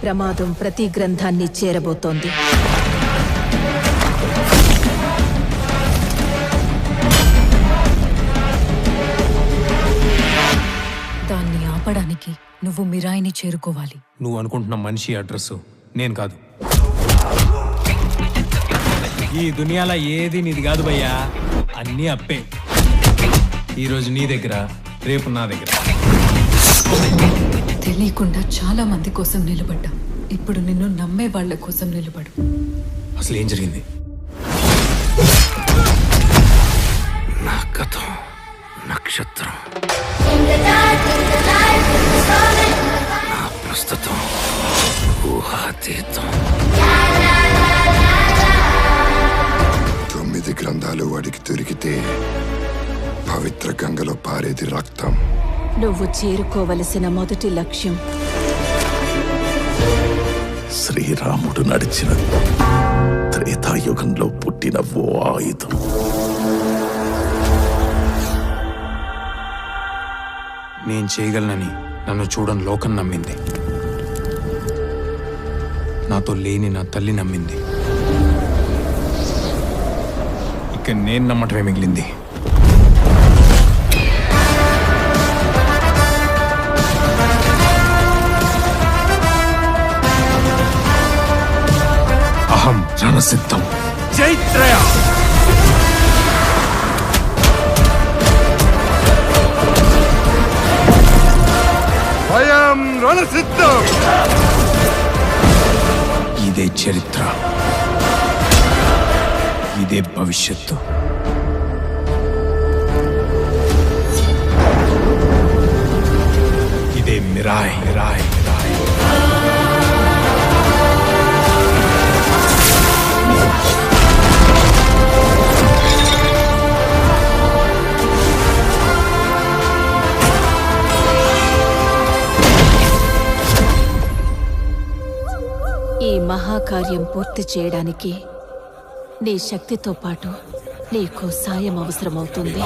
ప్రమాదం ప్రతి గ్రంథాన్ని చేరబోతోంది. దాన్ని ఆపడానికి నువ్వు మిరాయిని చేరుకోవాలి. నువ్వు అనుకుంటున్న మనిషి అడ్రస్ నేను కాదు. ఈ దునియాలో ఏది నీది కాదు భయ్యా, అన్నీ అప్పే. ఈరోజు నీ దగ్గర, రేపు నా దగ్గర. తెలియకుండా చాలా మంది కోసం నిలబడ్డా. ఇప్పుడు నిన్ను నమ్మే వాళ్ళ కోసం నిలబడు. అసలు ఏం జరిగింది? నా కథ నక్షత్రం, నా ప్రస్తుతం ఊహాతీతం. 9 గ్రంథాలు వాడికి దొరికితే పవిత్ర గంగలో పారేది రక్తం. నువ్వు చేరుకోవలసిన మొదటి లక్ష్యం శ్రీరాముడు నడిచిన త్రేతాయుగంలో పుట్టిన ఓ ఆయుధం. నేను చేయగలనని నన్ను చూడని లోకం నమ్మింది. నాతో లేని నా తల్లి నమ్మింది. ఇక నేను నమ్మటమే మిగిలింది. అహం రణసిద్ధం. జైత్రయ. భయం రణసిద్ధం. ఇదే చరిత్ర, ఇదే భవిష్యత్తు. ఇదే మిరాయ్ మిరాయ్ మిరాయ్. ఈ మహాకార్యం పూర్తి చేయడానికి నీ శక్తితో పాటు నీకు సాయం అవసరమవుతుంది.